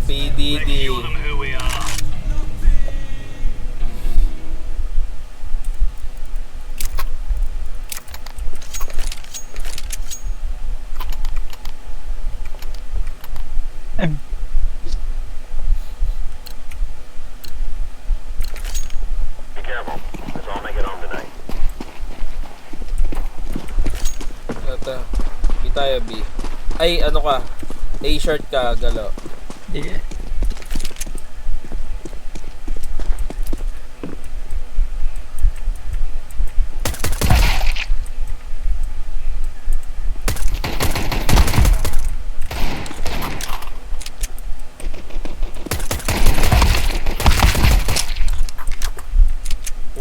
PDD. Be careful. Let's all make it home tonight. Ito. B tayo, B. Ay, ano ka? A-shirt ka, galo. Sige.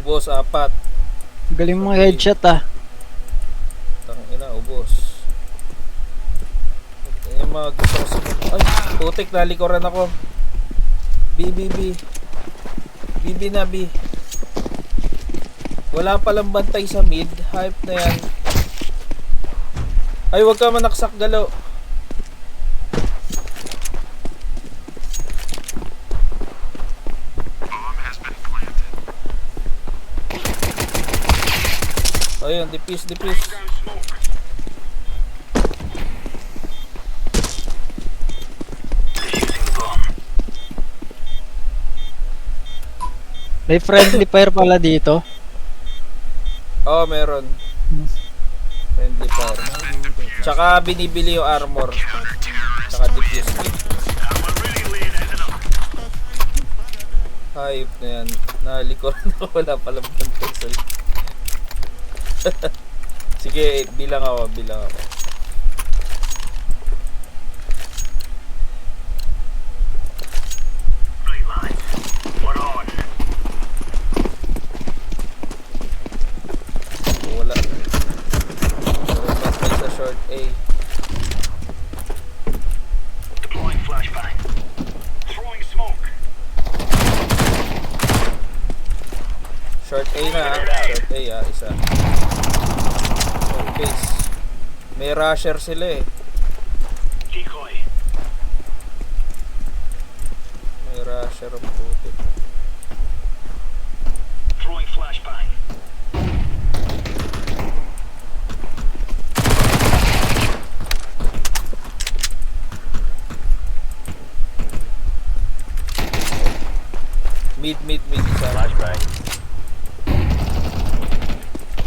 Ubos, 4. Galing mo headshot ah. Tangina, ubos. Yung mga gusto ko sa... Ay, putik, nalikuran ako. B, B, B. B, B na, B. Wala palang bantay sa mid. Hype na yan. Ay, wag ka manaksak, galo. Ayun, dipis, dipis. May friendly fire pala dito. Oo, meron. Friendly fire. Tsaka binibili yung armor. Tsaka diffuse kit. Hype na yan. Nalikuran ako. Wala palang bantay sa... Sige, bilang ako, bilang ako. Wala. Wala bantay sa short A. Deploying flashbang. Throwing smoke. Short A na, short A isa. Okay. May rusher sila eh. Decoy. May rusher ang puti. Throwing flashbang. Mid isa. Flashbang.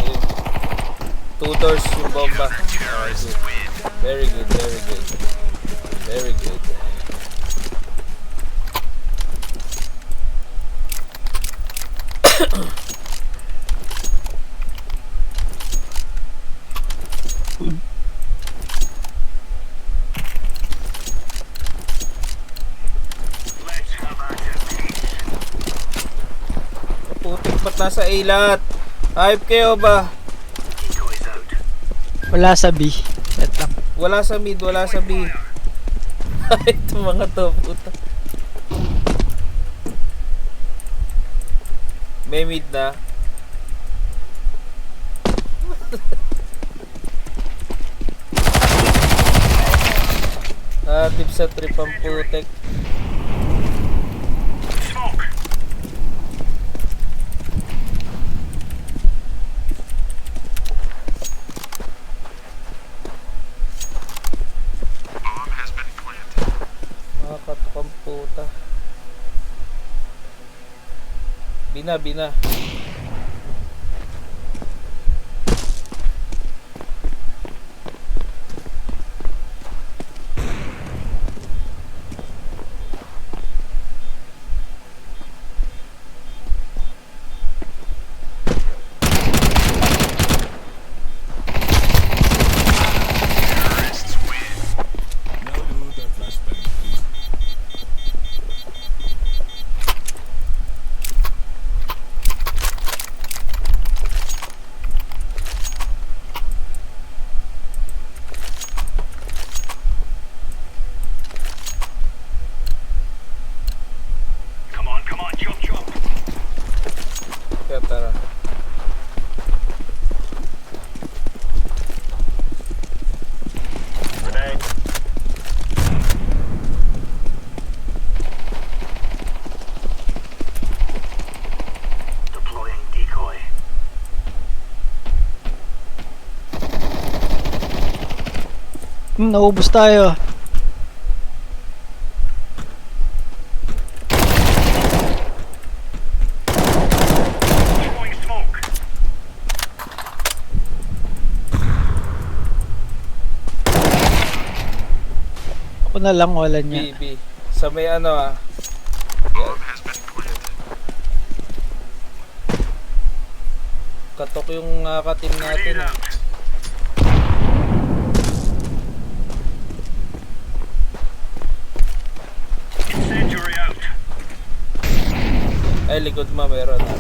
Ayun. 2 doors yung bomba. Okay, good. Very good, very good. Very good. Let's have active peace. Putik, ba't nasa A lahat? Hype kayo ba? Decoys out. Wala sa B. Set lang. Wala sa mid, wala sa B. Ito mga to, puta. May mid na. Tip sa trip ang putek. Smoke. Nakakatok ang puta. Bina. Naubos tayo. Throwing smoke. Ako na lang, wala niya. B. Sa may ano ah. Katok yung ka-team natin. Grenade Ah. out. Incendiary out. Ay, likod mo meron ah.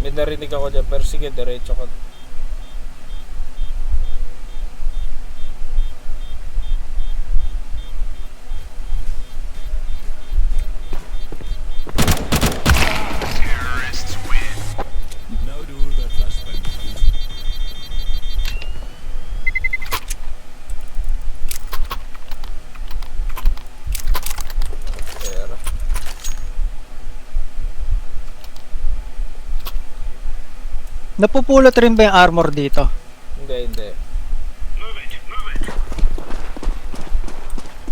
May narinig ako dyan, pero sige, diretso ko. Now do that last time, please. Pero, Napupulot rin ba yung armor dito? hindi. Move it. Move it.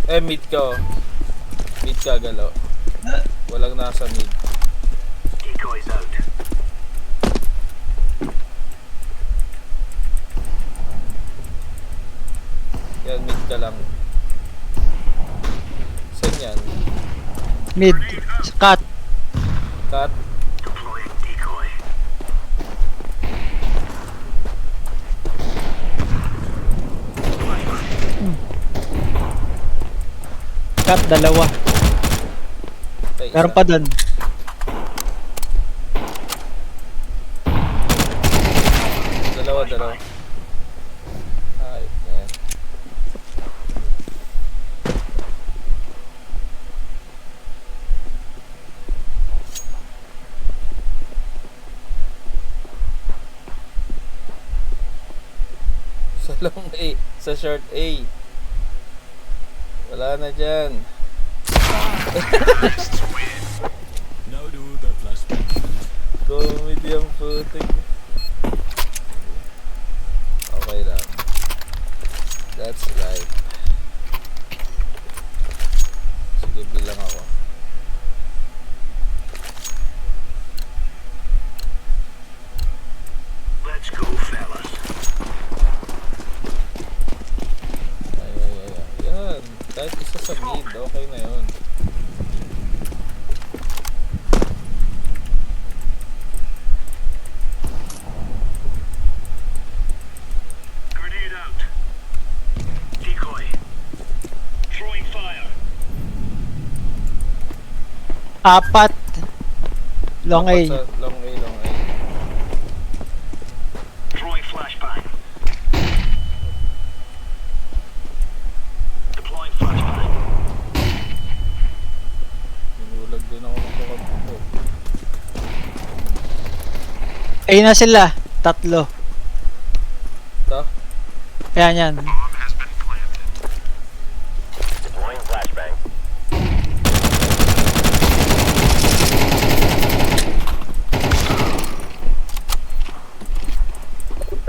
Eh, mid ka oh. Mid ka, galaw. Walang nasa mid. Decoys out. Yan, mid ka lang. Saan yan? Mid. Cut. Cut? Deploying decoy. Cut, dalawa. Ay, Meron isa. pa dun. Dalawa. Ay, yan. Sa long A, sa short A. Wala na dyan. Now do that last time, please. Comedy ang putik. Okay lang. That's life. Sige, bilang ako. Let's go, fellas. Ay. Yan. Kahit isa sa mid, okay na yun. Grenade out. Decoy. Throwing fire. Apat. Long A. Sa long A. Throwing flashbang. Deploying flashbang. Ninulag din ako ng kakabito. Ayun na sila. Tatlo. Ito? Yan. Deploying flashbang.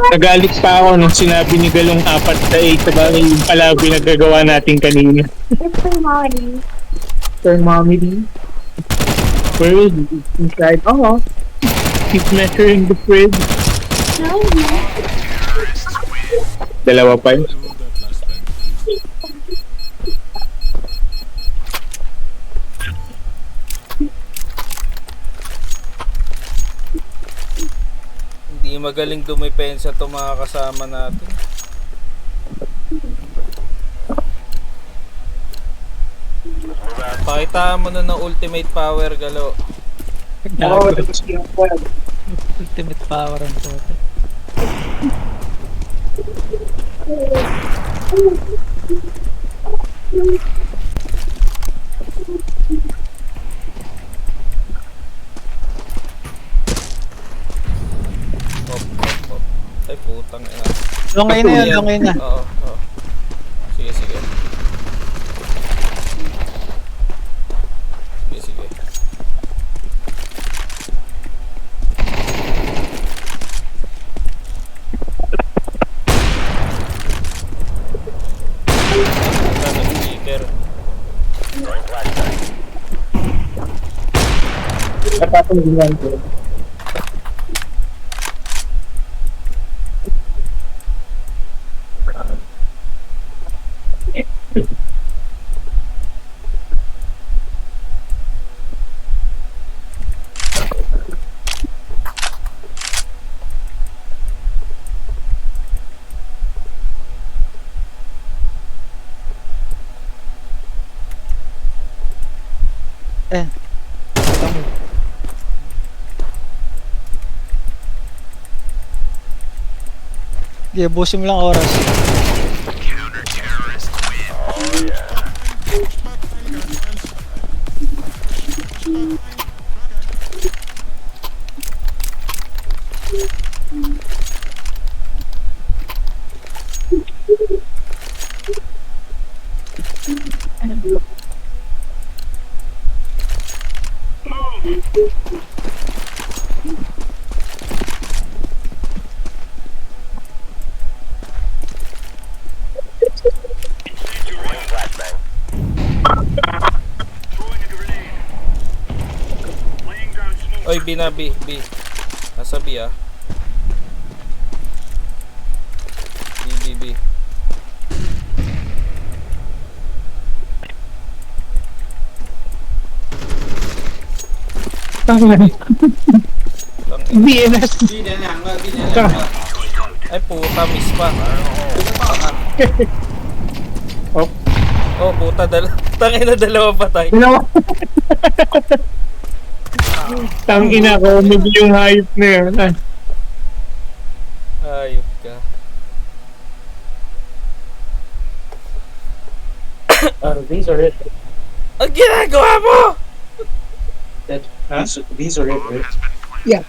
Nagalit pa ako nung sinabi ni Galong 4 na 8 sa bagay yung pala pinagagawa natin kanina. It's for mommy. For mommy. Where is it? It's inside. Oh, keep measuring the fridge. No, Dalawa pa yun. Do that last time, please. Hindi magaling dumipensa itong mga kasama natin. Pakita mo na ng ultimate power, Galo. Gago. Ultimate power ang puto. Op. Ay, putang ina. Long A na yun, long A na. Oo. Sige. Sige. Puta, nag-sticker. Throwing flashbang. Napapaliwan ko. Eh. Tama. Di, ubusin mo lang oras. Throwing flashbang. Throwing a grenade. Laying down smoke. Oy, B na, B. Nasa B ah. B. Tangan. Tang- BNS. Ay puta, miss pa. Oh, Oh puta, tangina dalawa patay. ginawa. Tangina ko, medyo yung hype na yun. Ah. Ayop ka. These are it. Ang ginagawa mo! These are it, right? Yeah.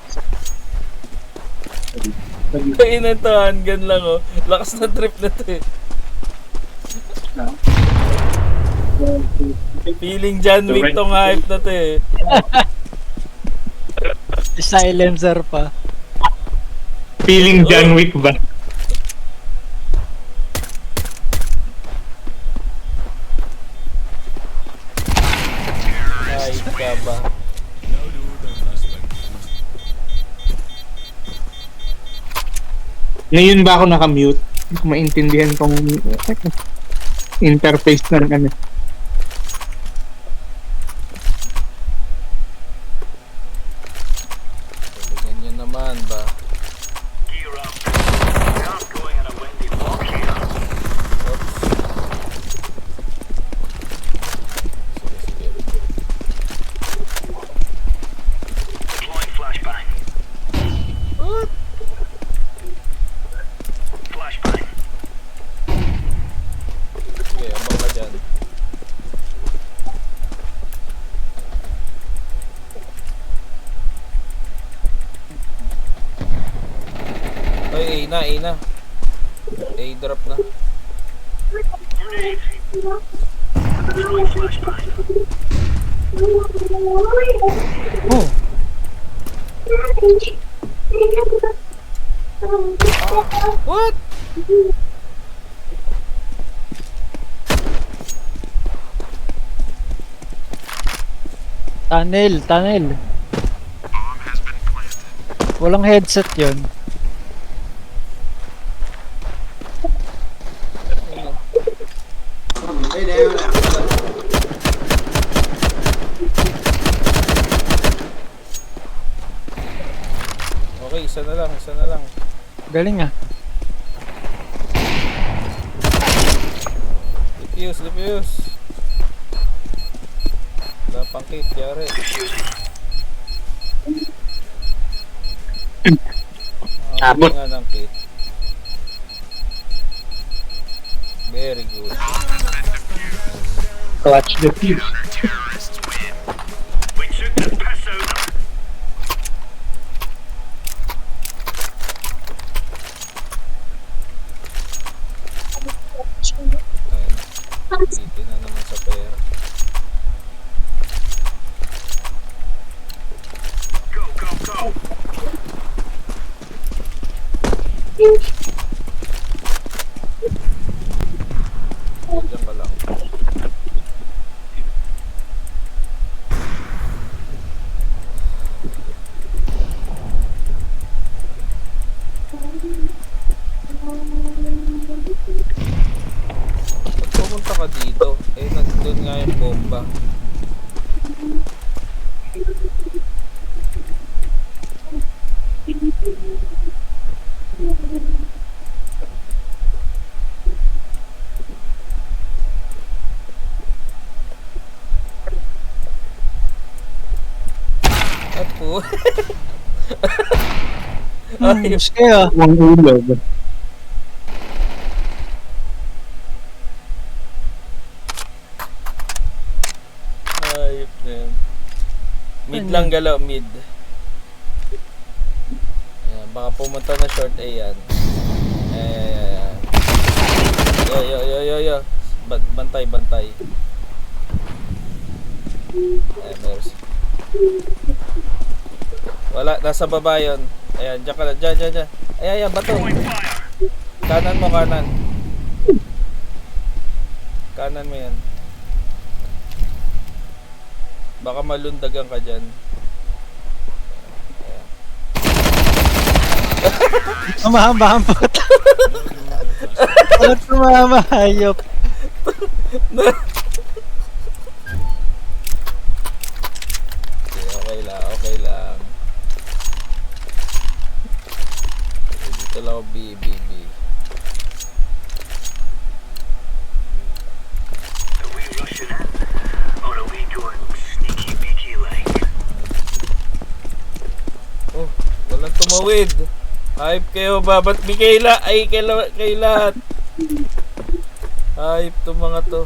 Kainan to, handgun lang oh. Lakas na trip na to eh. Feeling John Wick tong hype na to eh. Silencer pa. Feeling John Wick ba? Hype ka ba? No dude, the flashbang is Ngayon ba ako nakamute? Hindi ko maintindihan kung interface ng ano. Galingan nyo naman ba? Gear up. We aren't going on a windy walk here. Oops. Sige. Deploying flashbang. What? Flashbang. Sige, abang ka dyan. Ay, A na. A drop na. Grenade. Throwing flashbang. Oh, What? tunnel. Walang headset yun. Okay, isa na lang. Galing ah. Defuse. Wala pang kit, yari. Abot. Nga ng kit. Very good. Clutch the fuse. We took the piss out of them. Ayun. Bitin na naman sa pera. Go. ka dito? Eh, nandun nga yung bomba. At po. Ayos. Kaya, Ang ulog. Ayop na yun. Mid lang galaw, mid. Ayan, baka pumunta na short A yan. Ayan. Yo. Bantay. Ayan, meron. Wala, nasa baba yun. Ayan, dyan ka lang. Dyan. Ayan, bato. Kanan mo, kanan. Kanan mo yan. Baka malundagan ka dyan. mamahambot. Bakit mamahayop? Okay lang. Dito lang ako B. Are we rushing in? Or are we going sneaky beaky like? Oh, walang tumawid. Hype kayo, babat Mikaela. Ay, kay lahat. Hype to mga to.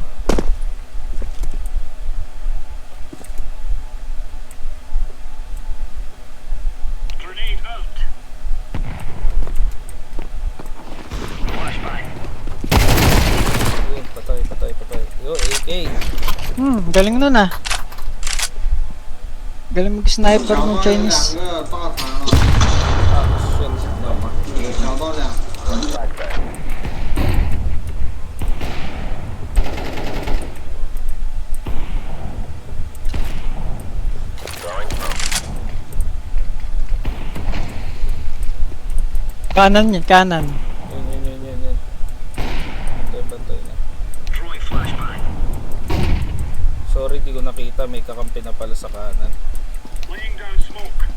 Grenade out. Flashbang. Yun, patay. Yo, AK. Galing nun ah. Galing mag-sniper ng Chinese. 个大堂了， Action. 小到两个。 Kanan yan, kanan. Yun. Bantay na. Throwing flashbang. Sorry, di ko nakita. May kakampi na pala sa kanan. Laying down smoke.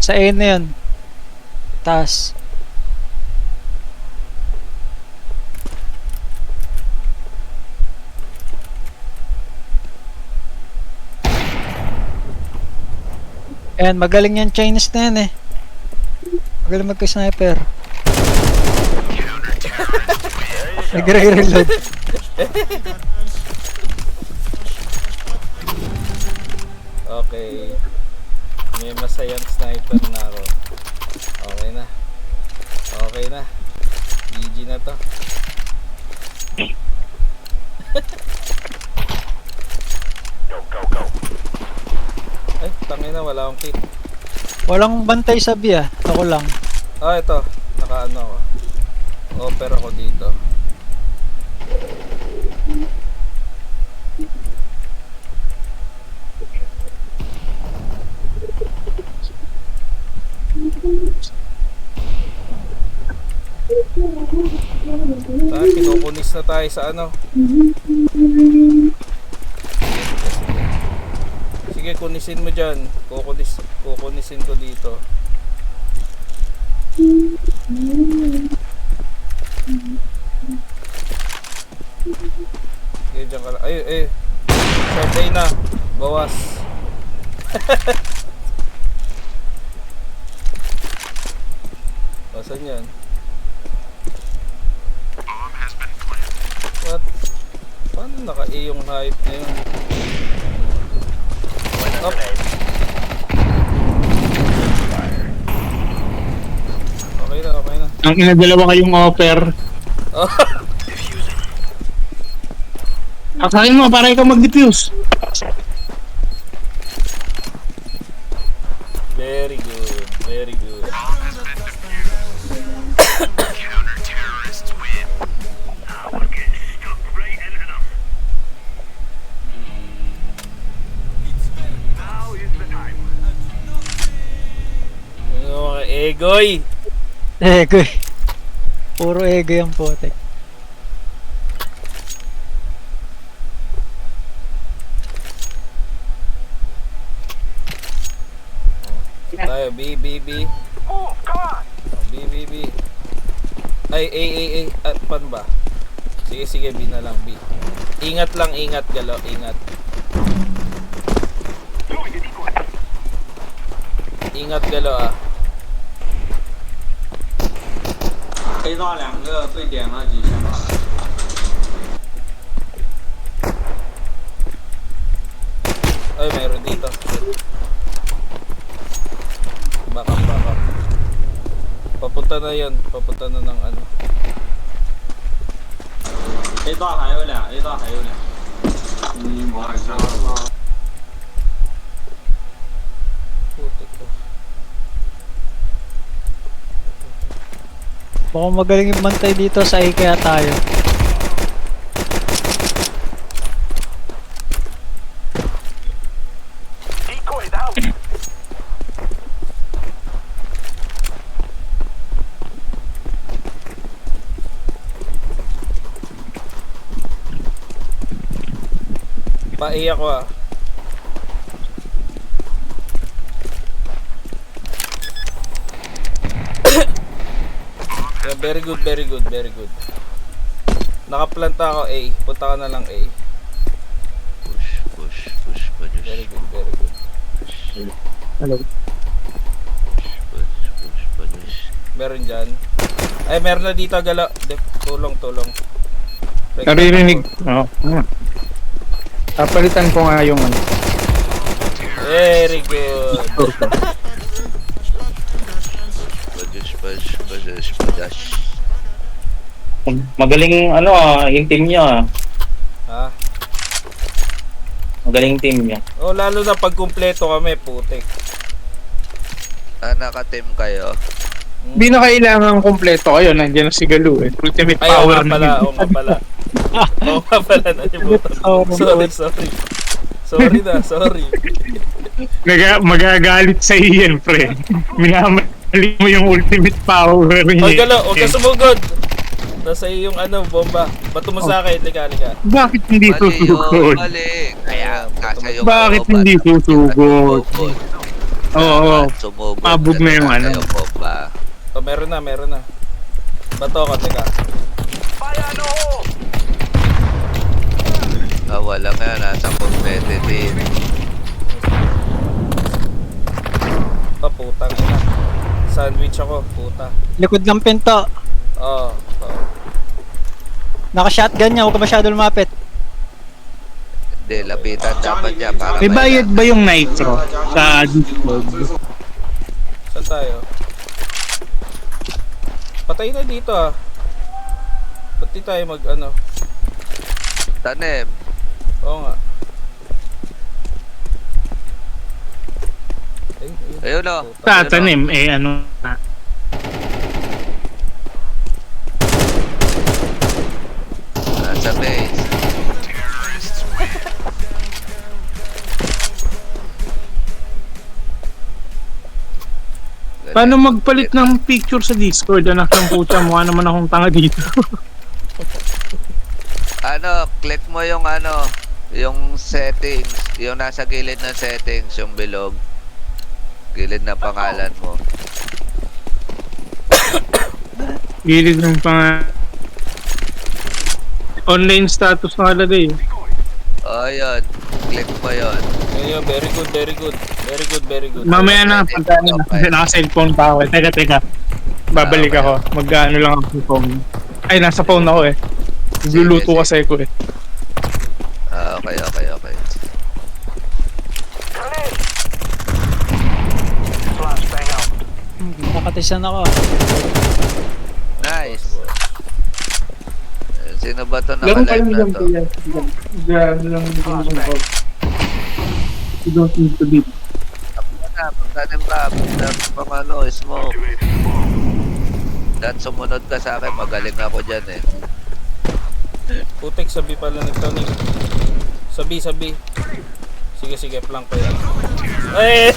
Sa A na yun. Taas. Ayan, magaling yan Chinese na yan eh. Magaling magka-sniper. Nagre-reload. Okay. May masayang sniper na ako. Okay na. GG na to. Go. Ay, tangina, wala akong kit. Walang bantay sa B ah. Ako lang. Ah, ito. Nakaano ako. Offer ako dito. Kinukunis na tayo sa ano. Sige, kunisin mo dyan. Kukunisin ko dito. Sige, dyan ka lang. Ay. Short day na. Bawas. Basan yan? What? Paano naka-A yung hype na yun? Up. Okay na. Ang inadalawa kayong offer. Oh. Akain mo para ikaw mag-defuse. Very good. We're getting stuck right into them. Now is the time. Ano mga egoy? Ego eh. Puro ego yung putek. B, B, B. Move, come on. Oh, B, B, B. Ay, A, A, A. Pan ba? Sige, sige, B na lang, B. Ingat lang, ingat, Galo, ingat. Throwing the decoy. Ingat, Galo, ah.黑到两个对点了几千吧。 Ay, meron dito. Bakak, bakak. Papunta na yun. Papunta na ng ano. A 道还有俩 ，A 道还有俩。你晚上。 Putik ko. Mukhang magaling yung bantay dito sa A kaya tayo. Decoy's out. Pa-A ako ah. Yeah, very good, very good, very good. Nakaplanta ako A. Punta ka na lang A. Push Banyos. Very good, very good. Hello. Push Banyos. Meron dyan. Ay, meron na dito, Galo. Tulong, tulong. Naririnig. Oo. Papalitan ko nga yung ano. Very good. Banyos. Magaling ano yung team niya. Ha? Magaling team niya. Oh, lalo na pag kumpleto kami, putik. Naka-team kayo. Hindi na kailangan kompleto kayo. Nandiyan na si Galu eh. Ultimate Ay, oo power nga pala, na oo nga pala. Oo nga pala, nalimutan. Sorry. Sorry na, sorry. Magagalit sa iyan, pre. Minamali mo yung ultimate power niya. Hoy, Galo, huwag ka sumugod. Nasa iyo yung ano, bomba. Bato mo sa akin, lika. Bakit hindi susugod? Mali. Kaya nasa yung Bakit hindi susugod? Oo. Sumugod. Pabog na yung ano. Bomba. Oh, meron na. Bato ka, teka. Fire no hole. Wala nga, nasa competitive. Putang ina. Sandwich ako, puta. Likod ng pinto. Oo. Naka-shotgun niya, huwag ka masyado lumapit. Hindi, lapitan dapat niya para May bayad ba yung nitro sa Discord? Saan tayo? Patay na dito ah. Ba't di tayo mag ano? Tanim. Oo nga. Ayun o. Tatanim eh ano na. Nasa base. Paano magpalit ng picture sa Discord? Anak ng puta, mukha naman akong tanga dito. Click mo yung yung settings, yung nasa gilid ng settings, yung bilog. Gilid na pangalan mo. Gilid ng pang online status nakalagay. Yun. Click mo yun. Ayun, very good. Mamaya na, pagka naka-cellphone pa ako. Teka. Babalik ako. Mag-ano lang ako sa phone. Ay, nasa phone ako eh. Nagluluto kasi ako eh. Okay. Flashbang out. Nakatisan ako. Nice. Sino ba to Laro kayo naka-live na lang to? kaya. Gano'n lang yung phone. You don't need to be. Pagkanim ka, smoke. Dahil sumunod ka sa akin, magaling ako dyan eh. Putik, sabi pala nagtanim. Sabi. Sige, plank ko yan. Ay!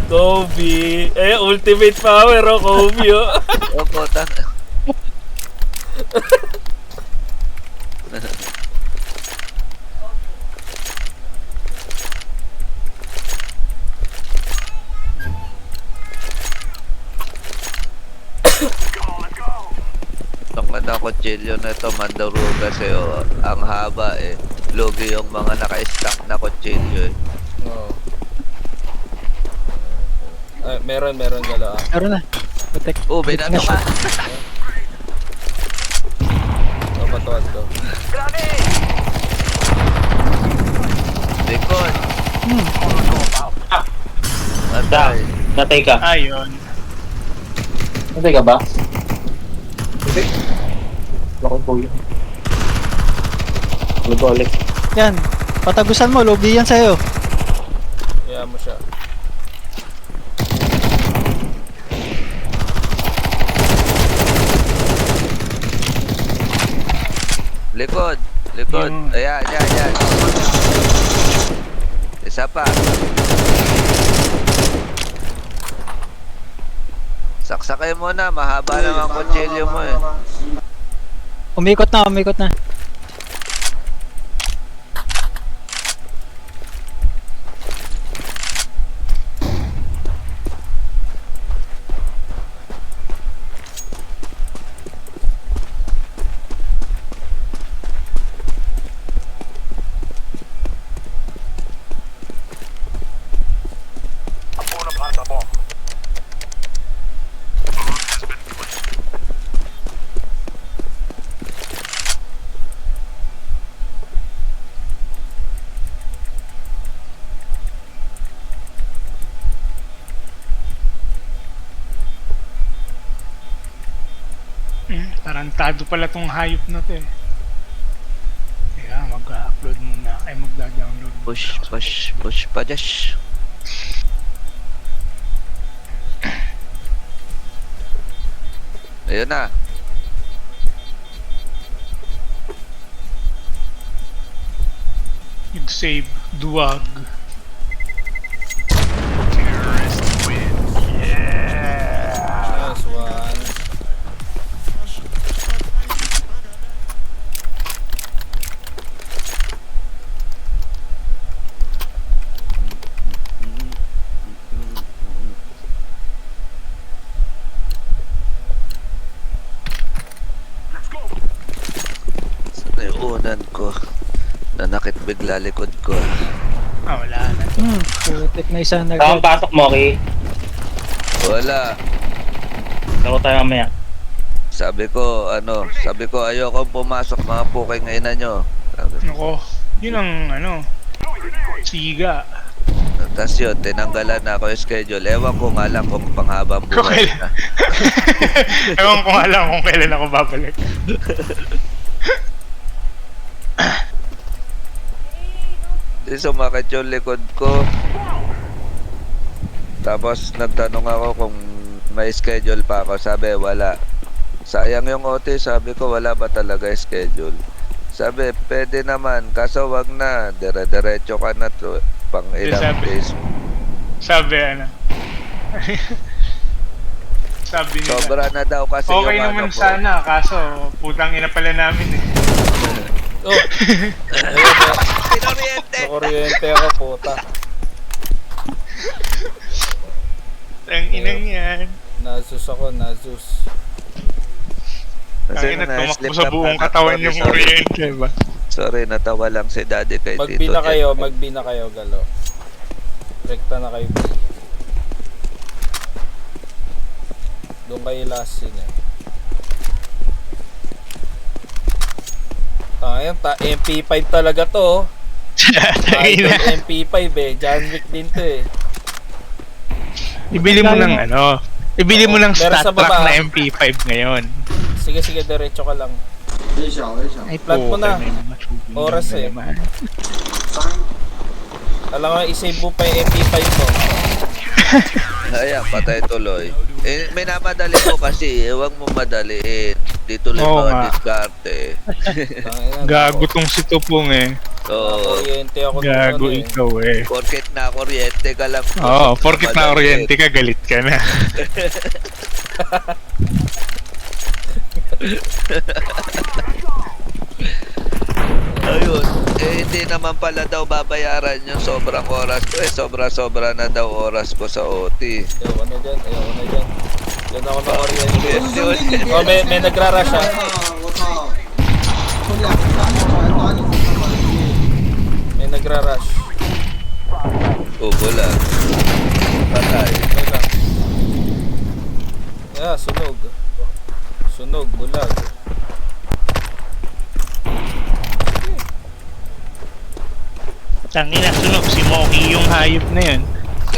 Kobe! Ultimate power Kobe Opo, kutsilyo na to, mandaruga sa'yo. Ang haba eh. Lugi yung mga naka-stack na kutsilyo eh. Oo. Ay, meron gala. Meron na. Protect. Oh, binato ka. Mapatuan ko. Likod. Hmm. Matay. Natay ka. Ayun. Natay ka ba? Hindi. Bakit po yun? Nag-ulit. Yan. Patagusan mo, logi yan sa'yo. Kaya mo siya. Likod. Likod. Ayan, yan. Isa pa. Saksakay mo na, mahaba lang ang kutsilyo mo eh. Umikot na. Tarantado pala tong hayop na to eh. Kaya mag-upload muna. Ay magda-download. Push pa, Josh. Ayun na. Nag-save. Duwag. Nice one. Sana yung unan ko. Nanakit bigla likod ko. Wala na. Putik na isa Saan ang pasok mo, Ki? Wala. Laro tayo mamaya. Sabi ko ayoko pumasok mga puking ina nyo. Sabi. Nako. Yun ang siga. Tapos yun, tinanggalan na ako yung schedule. Ewan ko nga lang kung panghabang buhay na. Ewan ko nga lang kung kailan ako babalik. Di sumakit yung likod ko. Tapos nagtanong ako kung may schedule pa ako. Sabi, wala. Sayang yung OT. Sabi ko, wala ba talaga schedule? Sabi, pwede naman. Kaso wag na. Dire-diretso ka na to. Pang ilang days. Sabi nila. Sobra na daw kasi Okay yung naman ano ko. sana, kaso putang ina pala namin eh. Oh! Ayun na. Pinoriente! Sa kuryente ako, puta. Ang inang yan. Nasus ako, nasus. Kasi Ang ina, tumakbo na-slip sa lang buong pa na- katawan yung sorry. kuryente ba? Sorry, natawa lang si Daddy kay Tito. Magbina kayo, Galo. Rekta na kayo. Doon kayo last scene eh. MP5 talaga to. Idol MP5 eh. John Wick din to eh. Ibili mo ng ibili mo ng meron stat sa track baba. na MP5 ngayon. Sige, diretso ka lang. Ay, Plant mo na. may mga shooting Oras na eh. naman. Alam mo, isave mo pa yung MP5 mo. Ayan, patay tuloy. Eh, may namadali ko kasi. Huwag mo madaliin. Dito lang Oo mga nga. diskarte. Gago tong si Tupong eh. Oo. Kuryente ako Gago doon eh. ikaw eh. Porket na kuryente ka lang. Oo, porkit na oriente ka, galit ka na. Ayun. Eh, hindi naman pala daw babayaran yung sobrang oras ko. Eh, sobra-sobra na daw oras ko sa OT. Ayoko na dyan. Dyan ako na kuryente. Kuryente ulit. Oh, may nagra-rush ah. Tangina, sunog. Si Moki yung hayop na yun.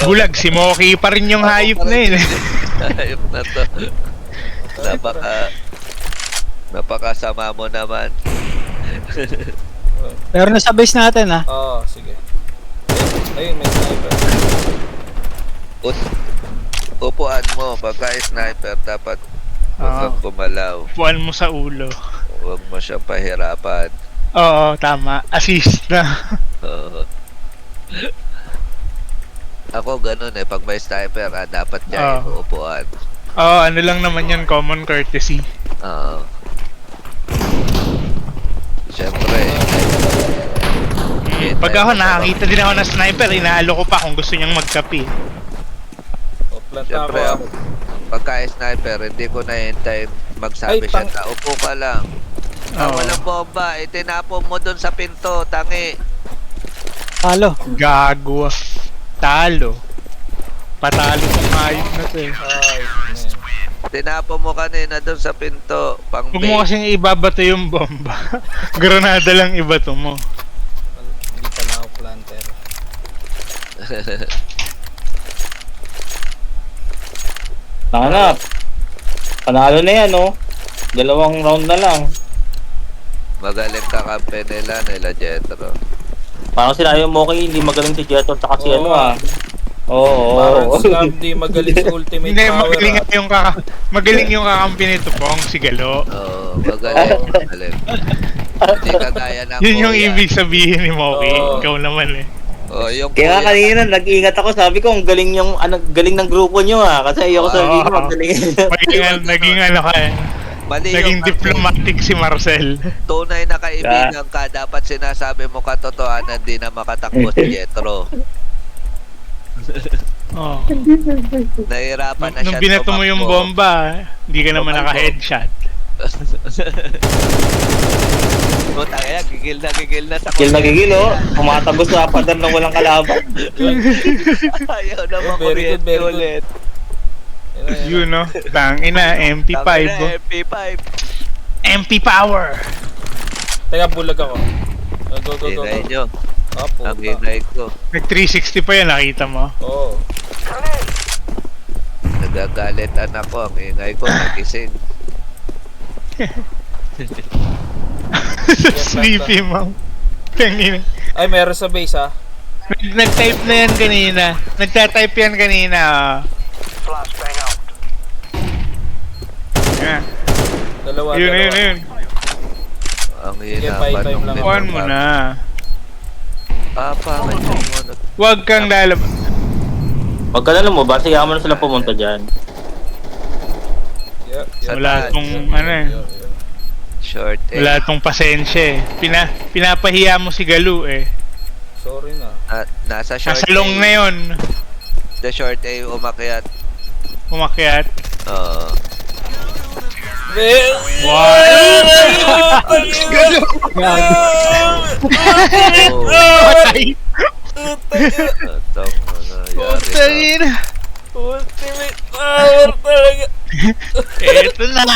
Bulag, si Moki pa rin yung hayop na yun. Hayop na to. Napakasama mo naman. Pero nasa base natin ha. Oo, sige. Ayun, may sniper. Upuan mo. Pagka sniper, dapat huwag kang kumalaw. Puan mo sa ulo. Huwag mo siyang pahirapan. Oo, tama. Assist na. Oo. Ako ganun eh. Pag may sniper, dapat niya inuupuan. Oo, ano lang naman yan, common courtesy. Oo. Siyempre. Pag ako nakakita din ako ng sniper, inaalo ko pa kung gusto niyang magkapi. O, plant Siyempre ako. ako. Pagka sniper, hindi ko na-hintay magsabi Ay, siya na upo ka lang. Oo. Walang bomba. Itinapon mo dun sa pinto. Tangi. Talo. Gago. Talo. Patalo tong hayop na to eh. Ay, Tinapon mo kanina dun sa pinto. Pang Huwag mo kasing ibabato yung bomba. Granada lang ibato mo. hindi pa na ako planter. Nakanap. Panalo na yan, oh. 2 round na lang. Magaling kakampi nila Jetro. Parang sinabi mo kay hindi magaling si Jetro at si Oo. ano ah. Oo. Parang scam, di magaling sa ultimate Hindi, power. magaling yung magaling yung kakampi nito Pong, si Galo. Oo, magaling. Hindi kagaya ng Yun yung kuya. ibig sabihin ni Moki. Oo. Ikaw naman eh. Oh, yung Kaya kuya. kanina nag-iingat ako, sabi ko ang galing yung galing ng grupo nyo ah. Kasi ayoko sabihin ko ang galing. Naging ano ka eh. Mali Naging yung diplomatic si Marcel. tunay na kaibigan ka. Dapat sinasabi mo katotohanan, di na makatakbo si Jetro. Oh. Nahirapan na Nung siya binato mo yung tumakbo. bomba, hindi ka naman Tumakbo. naka-headshot. Puta kaya, gigil na sa Gigil na gigil oh. Pumatagos sa pader ng walang kalaban. Ayaw na Oh, very good, makuryente very good. ulit. Yun no, tangina, MP5. Tangina, Oh. MP5. MP power! Teka, bulag ako. Go. Ingay nyo. Ah, Ang puta. ingay ko. Nag 360 pa yan, nakita mo. Oo. Nagagalit anak ko. Ang ingay ko, nagising. Sleepy mo. Tangina. Ay, meron sa base ha. Nag-type na yan kanina. Nagta-type yan kanina. Flashbang out. Yeah. Dalawa. Yun. Ang Sige, hina five pa time nung lang. Kuhan mo na. Pangit mo. Huwag kang lalabas. Wag ka na lang mo ba? Siya mo na sila pumunta dyan. Yep. Sa Wala taas. tong ano eh. Short eh. Wala tong pasensya eh. Pinapahiya mo si Galu eh. Sorry na. Nasa short Nasa long A. na yun. The short A umakyat. Umakyat. Oo. Wow! Patay! Atong nangyari Putayin! Ultimate power talaga. Eto na!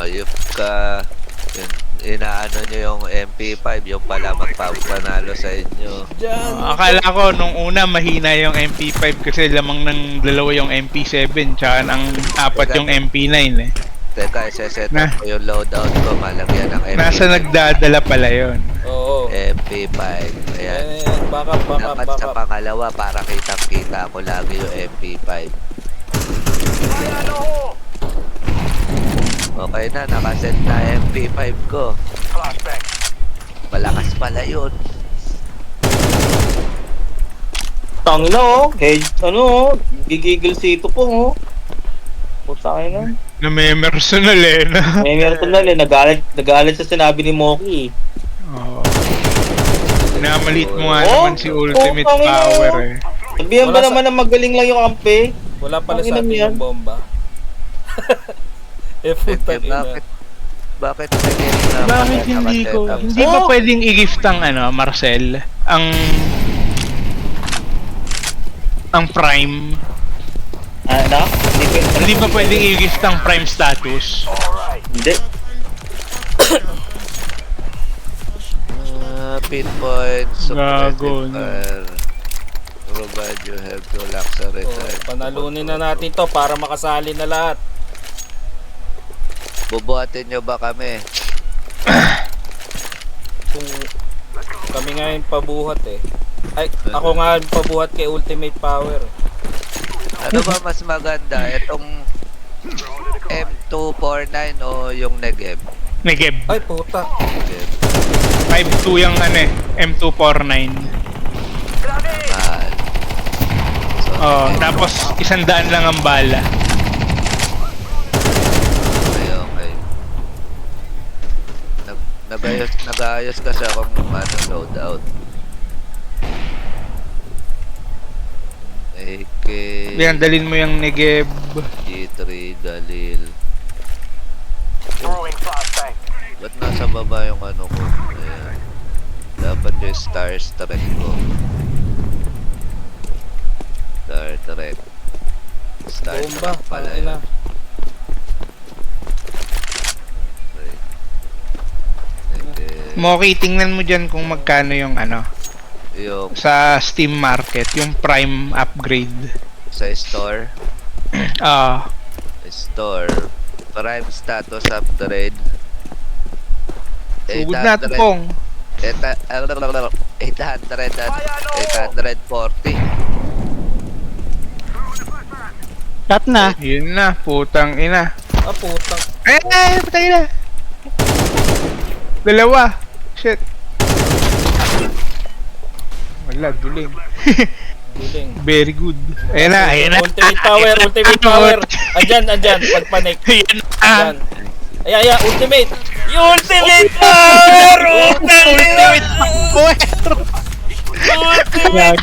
Ayop ka. Inaano nyo yung MP5, yung pala magpapanalo sa inyo. Diyan. Akala ko nung una mahina yung MP5 kasi lamang ng dalawa yung MP7 tsaka ng apat yung MP9 eh. Teka, iseset Na. up ko yung loadout ko, malagyan ng MP5. Nasa nagdadala pala yon. Oo. MP5. Ayan. Backup. Dapat sa pangalawa para kitang-kita ko lagi yung MP5. Okay na, nakaset na MP5 ko. Flashbang. Malakas pala yun. Tangina oh. Gigigil si ito po oh. Puta kayo na. Na may personal eh. Na. May meron na rin. Nagalit sa sinabi ni Moki. Oh. Pinamalit mo nga Oh, naman si Ultimate oh, Power eh. Sabihan ba Wala naman na magaling lang yung kampe? Wala pala Ang sa ina atin yan. yung bomba. Putang ina. Bakit na Bakit hindi ko? Hindi ba pwedeng i-gift ang Marcel? Ang Prime? Ano? Hindi ba pwedeng i-gift ang Prime status? Hindi. pinpoint, Gago, suppressive no. fire. Provide you have to lock sa Oh, return. panalunin na natin to para makasali na lahat. Bubuhatin nyo ba kami? Kung kami nga yung pabuhat eh. Ay, ako nga yung pabuhat kay Ultimate Power. Ano ba mas maganda? Itong M249 o yung Negev? Negev. Ay, puta. Negev. 5.2 yung ano eh. M249. Mahal. So, Oh, Negev. tapos 100 lang ang bala. Okay. Nag-ayos kasi akong loadout. AK, Yan, dalin mo yung Negev. G3, Dalil. Throwing flashbang. Ba't nasa baba yung ano ko? Ayan. Dapat yung Star Trek ko. Star Trek. Star Bomba. Trek pala Pala na. yun. Right. Negev. Moki, tingnan mo dyan kung magkano yung ano. Yung Sa Steam Market, yung Prime upgrade. sa store. Ah, Store. Prime status upgrade. sugod na ito pong. 840. Cut na. Yun na, putang ina. Ah, putang. Ay, patay na. Dalawa. Shit. Wala, duling. Duling. Very good. Ayan na, ayan na. Ultimate Power, Ultimate Power. Andyan, pagpanik. Ayan na. Andyan. Ay, Ultimate. Yung Ultimate Power! Ultimate power. Ultimate!